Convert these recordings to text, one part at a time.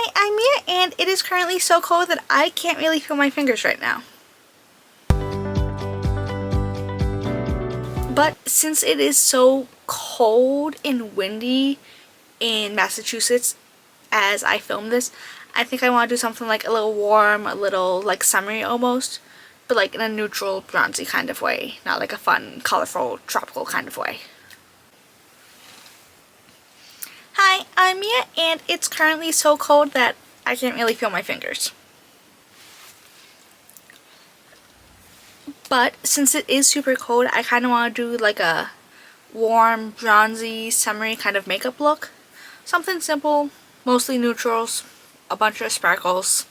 Hi, I'm Mia, and it is currently so cold that I can't really feel my fingers right now. But since it is so cold and windy in Massachusetts as I film this, I think I want to do something like a little warm, a little like summery almost, but like in a neutral, bronzy kind of way, not like a fun, colorful, tropical kind of way. Hi, I'm Mia, and it's currently so cold that I can't really feel my fingers. But since it is super cold, I kind of want to do like a warm, bronzy, summery kind of makeup look. Something simple, mostly neutrals, a bunch of sparkles.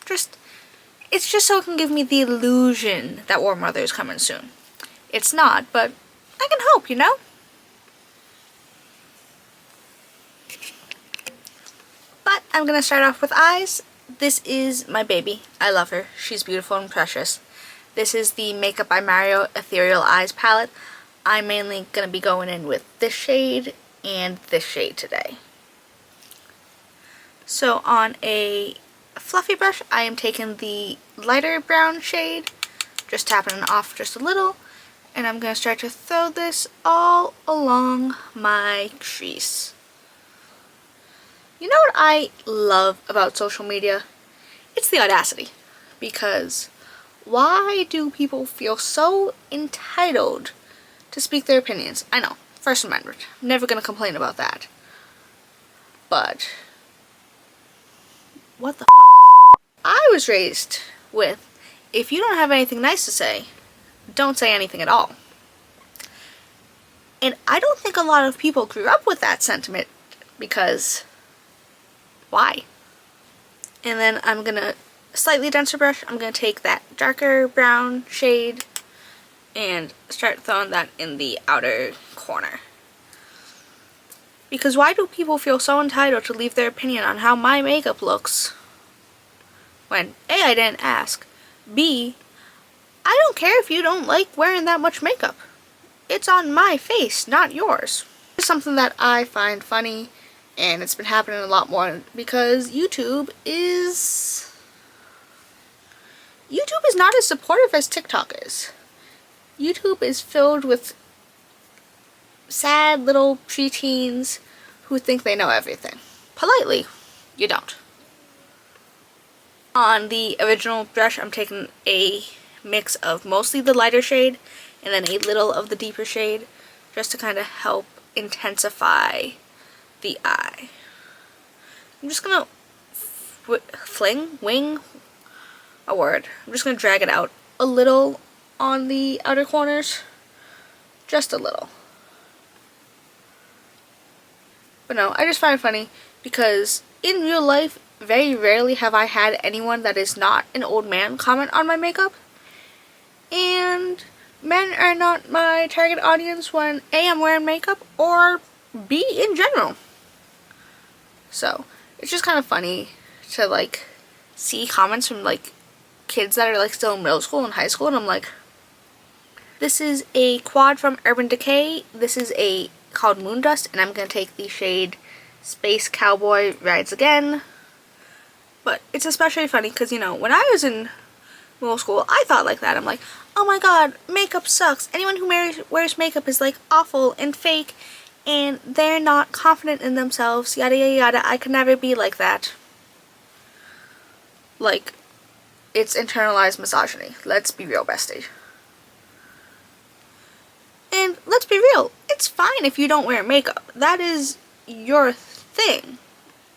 It's just so it can give me the illusion that warm weather is coming soon. It's not, but I can hope, you know? But I'm gonna start off with eyes. This is my baby. I love her. She's beautiful and precious. This is the Makeup by Mario Ethereal Eyes palette. I'm mainly gonna be going in with this shade and this shade today. So on a fluffy brush, I am taking the lighter brown shade, just tapping it off just a little, and I'm gonna start to throw this all along my crease. You know what I love about social media? It's the audacity. Because why do people feel so entitled to speak their opinions? I know, First Amendment. I'm never going to complain about that. But what the f***? I was raised with, if you don't have anything nice to say, don't say anything at all. And I don't think a lot of people grew up with that sentiment because why? And then I'm gonna, slightly denser brush, I'm gonna take that darker brown shade and start throwing that in the outer corner. Because why do people feel so entitled to leave their opinion on how my makeup looks when A, I didn't ask, B, I don't care if you don't like wearing that much makeup. It's on my face, not yours. It's something that I find funny. And it's been happening a lot more because YouTube is not as supportive as TikTok is. YouTube is filled with sad little preteens who think they know everything. Politely, you don't. On the original brush, I'm taking a mix of mostly the lighter shade and then a little of the deeper shade just to kind of help intensify the eye. I'm just gonna I'm just gonna drag it out a little on the outer corners, just a little. But no, I just find it funny because in real life, very rarely have I had anyone that is not an old man comment on my makeup, and men are not my target audience when A, I'm wearing makeup, or B, in general. So it's just kind of funny to like see comments from like kids that are like still in middle school and high school, and I'm like, this is a quad from Urban Decay. This is a called Moondust, and I'm gonna take the shade Space Cowboy Rides Again. But it's especially funny because, you know, when I was in middle school, I thought like that. I'm like, oh my god, makeup sucks. Anyone who wears makeup is like awful and fake, and they're not confident in themselves, yada yada yada. I could never be like that. Like, it's internalized misogyny. Let's be real, bestie. And let's be real, it's fine if you don't wear makeup. That is your thing.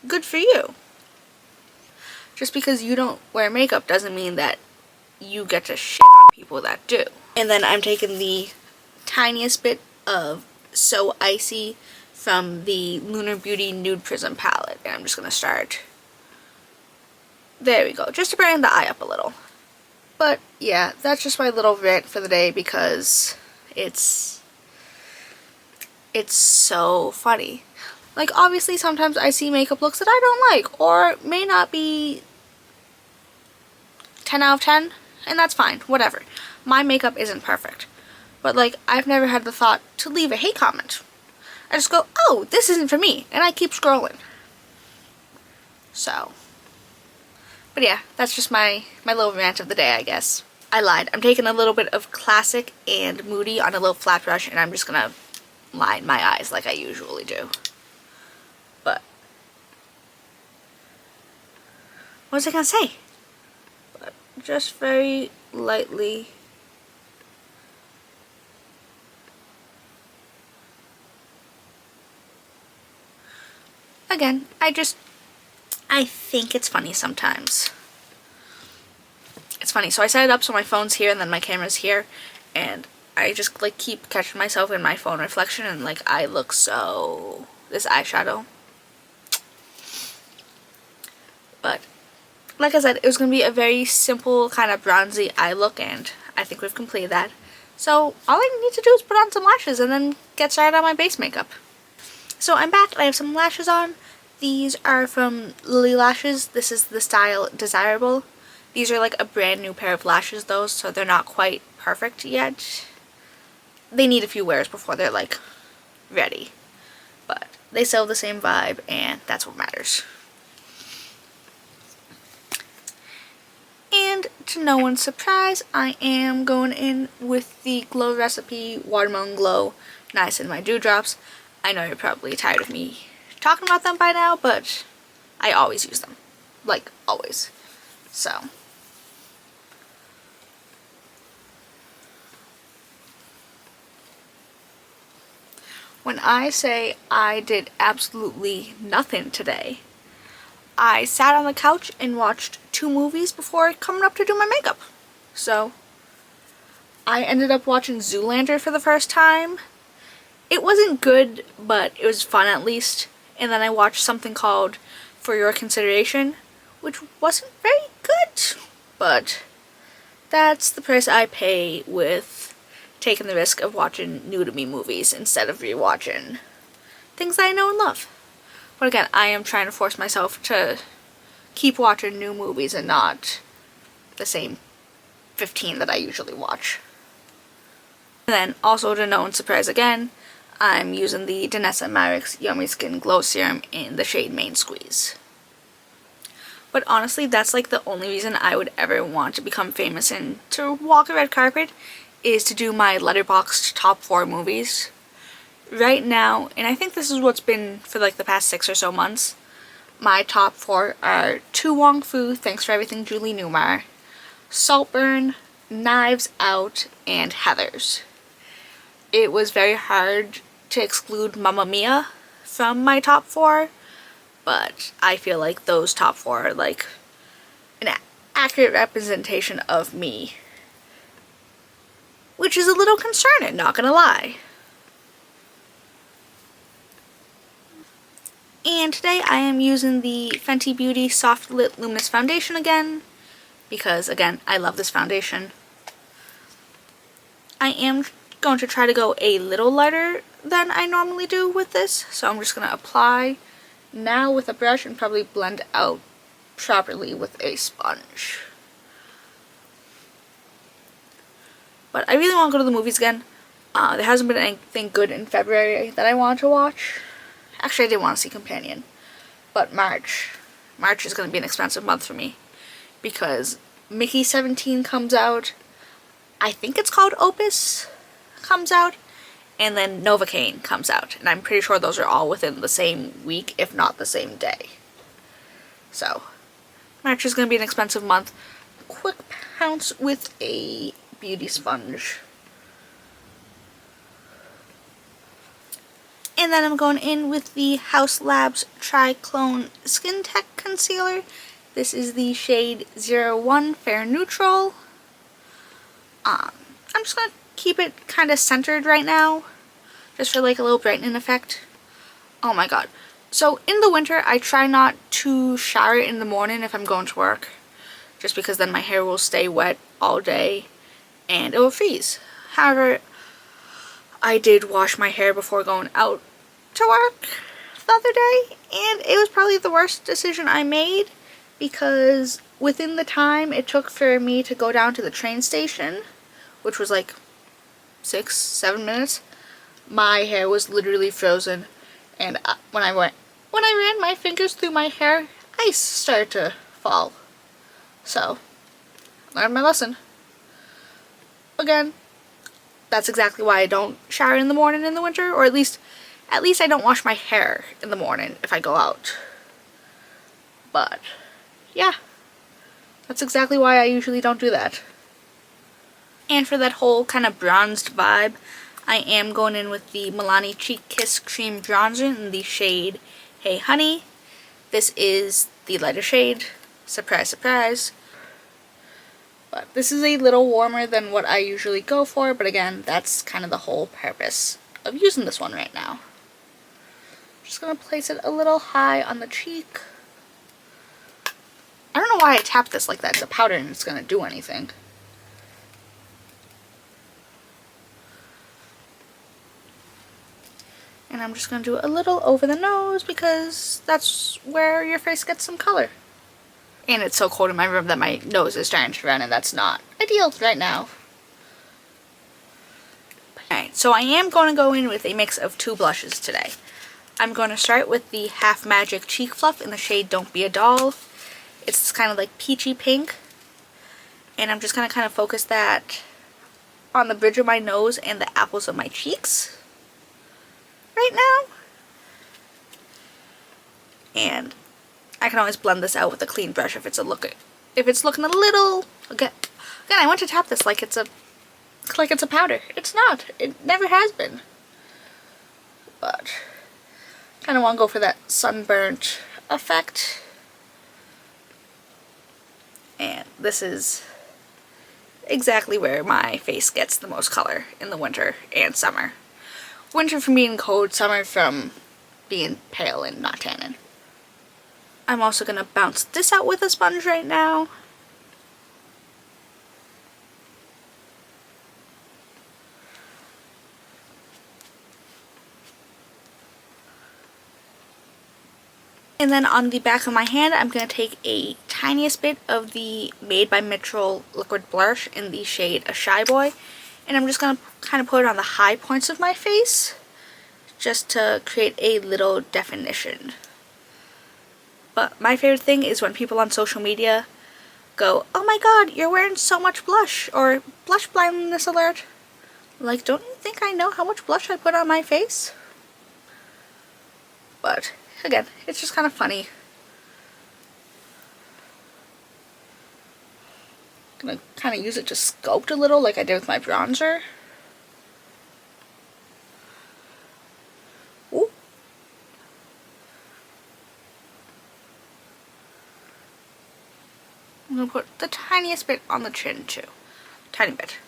Good for you. Just because you don't wear makeup doesn't mean that you get to shit on people that do. And then I'm taking the tiniest bit of So Icy from the Lunar Beauty Nude Prism palette, and I'm just gonna start. There we go, just to brighten the eye up a little. But yeah, that's just my little rant for the day because it's so funny. Like, obviously sometimes I see makeup looks that I don't like or may not be 10 out of 10, and that's fine, whatever. My makeup isn't perfect. But like, I've never had the thought to leave a hate comment. I just go, oh, this isn't for me, and I keep scrolling. So, but yeah, that's just my little rant of the day, I guess. I lied. I'm taking a little bit of Classic and Moody on a little flat brush, and I'm just gonna line my eyes like I usually do. But what was I gonna say? But just very lightly. Again, I think it's funny sometimes. It's funny. So I set it up so my phone's here and then my camera's here, and I just like keep catching myself in my phone reflection, and like I look so, this eyeshadow. But like I said, it was going to be a very simple kind of bronzy eye look, and I think we've completed that. So all I need to do is put on some lashes and then get started on my base makeup. So I'm back. I have some lashes on. These are from Lilly Lashes. This is the style Desirable. These are like a brand new pair of lashes though, so they're not quite perfect yet. They need a few wears before they're like ready. But they still have the same vibe, and that's what matters. And to no one's surprise, I am going in with the Glow Recipe Watermelon Glow Niacinamide Dewdrops. I know you're probably tired of me talking about them by now, but I always use them. Like, always. So when I say I did absolutely nothing today, I sat on the couch and watched 2 movies before coming up to do my makeup. So I ended up watching Zoolander for the first time. It wasn't good, but it was fun at least. And then I watched something called For Your Consideration, which wasn't very good, but that's the price I pay with taking the risk of watching new to me movies instead of rewatching things that I know and love. But again, I am trying to force myself to keep watching new movies and not the same 15 that I usually watch. And then, also to no one's surprise again, I'm using the Danessa Myricks Yummy Skin Glow Serum in the shade Main Squeeze. But honestly, that's like the only reason I would ever want to become famous and to walk a red carpet, is to do my Letterboxd top 4 movies. Right now, and I think this is what's been for like the past 6 or so months, my top 4 are To Wong Fu, Thanks for Everything, Julie Newmar, Saltburn, Knives Out, and Heathers. It was very hard to exclude Mamma Mia from my top 4, but I feel like those top 4 are like an accurate representation of me, which is a little concerning, not gonna lie. And today I am using the Fenty Beauty Soft Lit Luminous Foundation again, because again, I love this foundation. I am going to try to go a little lighter than I normally do with this, so I'm just going to apply now with a brush and probably blend out properly with a sponge. But I really want to go to the movies again. There hasn't been anything good in February that I want to watch. Actually, I did want to see Companion. But March is going to be an expensive month for me, because Mickey 17 comes out. I think it's called Opus comes out. And then Novocaine comes out. And I'm pretty sure those are all within the same week, if not the same day. So, March is going to be an expensive month. Quick pounce with a beauty sponge. And then I'm going in with the Haus Labs Trichlone Skin Tech Concealer. This is the shade 01 Fair Neutral. I'm just going to keep it kind of centered right now, just for like a little brightening effect. Oh my god. So in the winter, I try not to shower in the morning if I'm going to work, just because then my hair will stay wet all day and it will freeze. However, I did wash my hair before going out to work the other day, and it was probably the worst decision I made, because within the time it took for me to go down to the train station, which was like 6-7 minutes, my hair was literally frozen, and when I ran my fingers through my hair, I ice started to fall. So, learned my lesson. Again, that's exactly why I don't shower in the morning in the winter, or at least I don't wash my hair in the morning if I go out. But, yeah, that's exactly why I usually don't do that. And for that whole kind of bronzed vibe, I am going in with the Milani Cheek Kiss Cream Bronzer in the shade Hey Honey. This is the lighter shade. Surprise, surprise. But this is a little warmer than what I usually go for, but again, that's kind of the whole purpose of using this one right now. Just gonna place it a little high on the cheek. I don't know why I tap this like that. It's a powder and it's gonna do anything. And I'm just gonna do a little over the nose because that's where your face gets some color. And it's so cold in my room that my nose is starting to run, and that's not ideal right now. Alright, so I am going to go in with a mix of 2 blushes today. I'm going to start with the Half Magic Cheek Fluff in the shade Don't Be a Doll. It's kind of like peachy pink. And I'm just going to kind of focus that on the bridge of my nose and the apples of my cheeks right now. And I can always blend this out with a clean brush if it's looking a little again I want to tap this like it's a powder. It's not. It never has been. But kind of want to go for that sunburnt effect. And this is exactly where my face gets the most color in the winter and summer. Winter from being cold, summer from being pale and not tanning. I'm also going to bounce this out with a sponge right now. And then on the back of my hand, I'm going to take a tiniest bit of the Made by Mitchell Liquid Blush in the shade A Shy Boy. And I'm just going to kind of put it on the high points of my face, just to create a little definition. But my favorite thing is when people on social media go, "Oh my god, you're wearing so much blush," or "blush blindness alert." Like, don't you think I know how much blush I put on my face? But, again, it's just kind of funny. I'm gonna kind of use it to sculpt a little like I did with my bronzer. Ooh. I'm going to put the tiniest bit on the chin too. Tiny bit.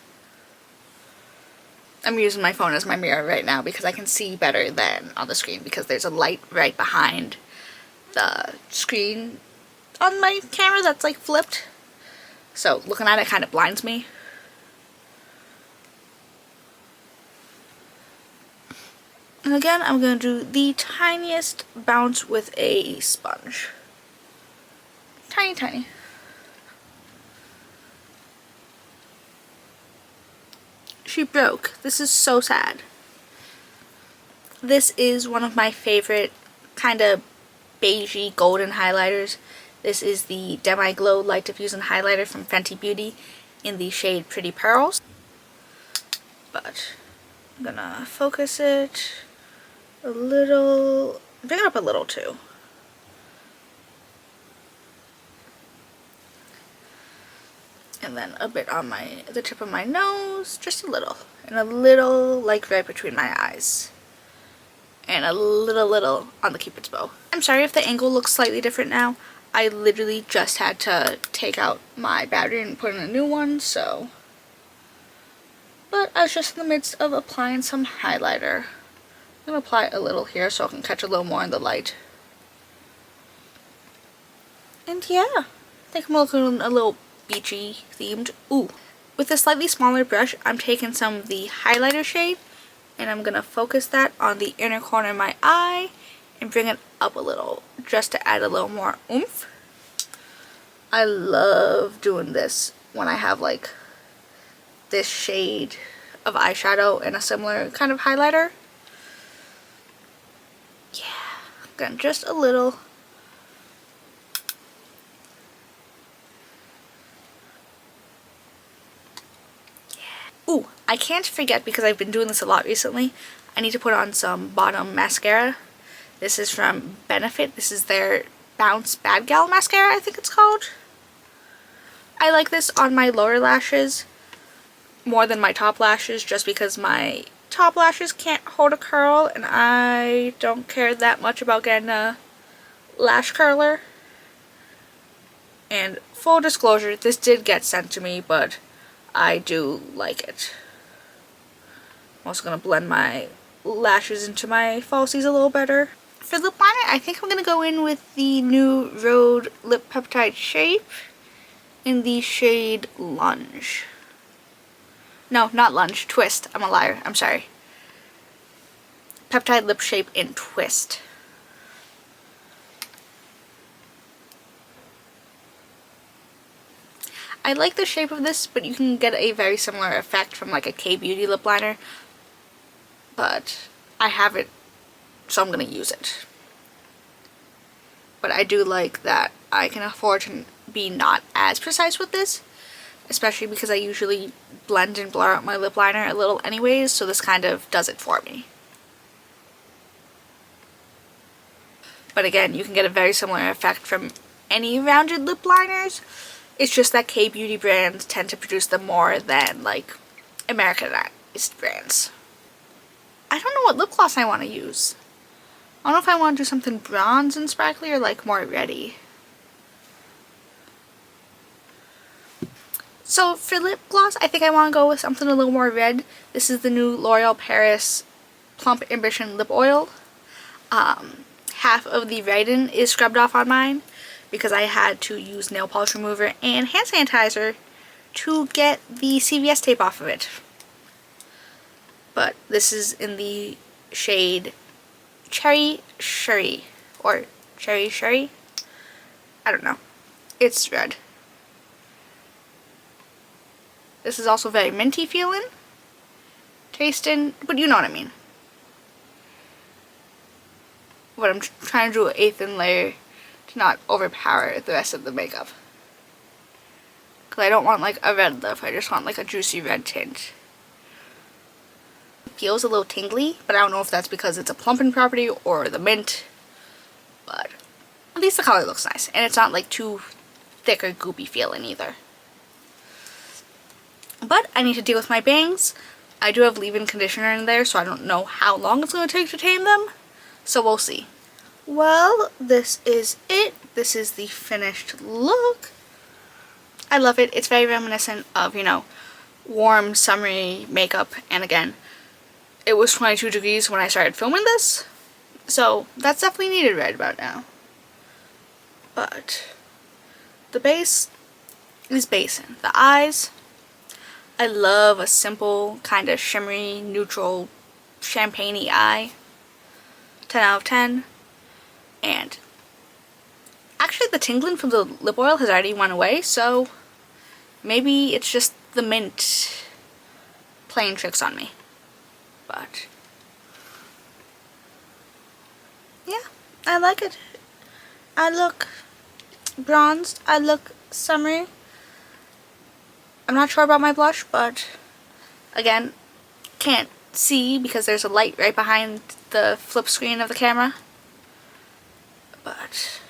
I'm using my phone as my mirror right now because I can see better than on the screen because there's a light right behind the screen on my camera that's like flipped. So looking at it kind of blinds me. And again, I'm going to do the tiniest bounce with a sponge. Tiny, tiny. She broke. This is so sad. This is one of my favorite kind of beigey golden highlighters. This is the Demi Glow Light Diffusing Highlighter from Fenty Beauty in the shade Pretty Pearls. But I'm gonna focus it a little, bring it up a little too. And then a bit on the tip of my nose, just a little. And a little like right between my eyes. And a little on the cupid's bow. I'm sorry if the angle looks slightly different now. I literally just had to take out my battery and put in a new one, so. But I was just in the midst of applying some highlighter. I'm going to apply a little here so I can catch a little more in the light. And yeah, I think I'm looking a little beachy themed. Ooh. With a slightly smaller brush, I'm taking some of the highlighter shade and I'm going to focus that on the inner corner of my eye and bring it up a little just to add a little more oomph. I love doing this when I have like this shade of eyeshadow and a similar kind of highlighter. Yeah, again, just a little. I can't forget, because I've been doing this a lot recently, I need to put on some bottom mascara. This is from Benefit. This is their Bounce BADgal mascara, I think it's called. I like this on my lower lashes more than my top lashes, just because my top lashes can't hold a curl and I don't care that much about getting a lash curler. And full disclosure, this did get sent to me, but I do like it. I'm also going to blend my lashes into my falsies a little better. For lip liner, I think I'm going to go in with the new Rhode Lip Peptide Shape in the shade Lunge. No, not Lunge, Twist. I'm a liar. I'm sorry. Peptide Lip Shape in Twist. I like the shape of this, but you can get a very similar effect from like a K-Beauty lip liner. But I have it, so I'm going to use it. But I do like that I can afford to be not as precise with this, especially because I usually blend and blur out my lip liner a little anyways, so this kind of does it for me. But again, you can get a very similar effect from any rounded lip liners. It's just that K-Beauty brands tend to produce them more than like Americanized brands. I don't know what lip gloss I want to use. I don't know if I want to do something bronze and sparkly or like more reddy. So for lip gloss, I think I want to go with something a little more red. This is the new L'Oreal Paris Plump Ambition Lip Oil. Half of the redden is scrubbed off on mine because I had to use nail polish remover and hand sanitizer to get the CVS tape off of it. But this is in the shade Cherry Sherry, or Cherry Sherry. I don't know. It's red. This is also very minty feeling, tasting, but you know what I mean. But I'm trying to do a thin layer to not overpower the rest of the makeup. Because I don't want like a red lip, I just want like a juicy red tint. It feels a little tingly, but I don't know if that's because it's a plumping property or the mint. But at least the color looks nice, and it's not like too thick or goopy feeling either. But I need to deal with my bangs. I do have leave-in conditioner in there, so I don't know how long it's going to take to tame them. So we'll see. Well, this is it. This is the finished look. I love it. It's very reminiscent of, you know, warm, summery makeup. And again, it was 22 degrees when I started filming this. So that's definitely needed right about now. But the base is basing. The eyes, I love a simple, kind of shimmery, neutral, champagne-y eye. 10 out of 10. And actually the tingling from the lip oil has already went away, so maybe it's just the mint playing tricks on me. But yeah, I like it. I look bronzed. I look summery. I'm not sure about my blush, but again, can't see because there's a light right behind the flip screen of the camera. But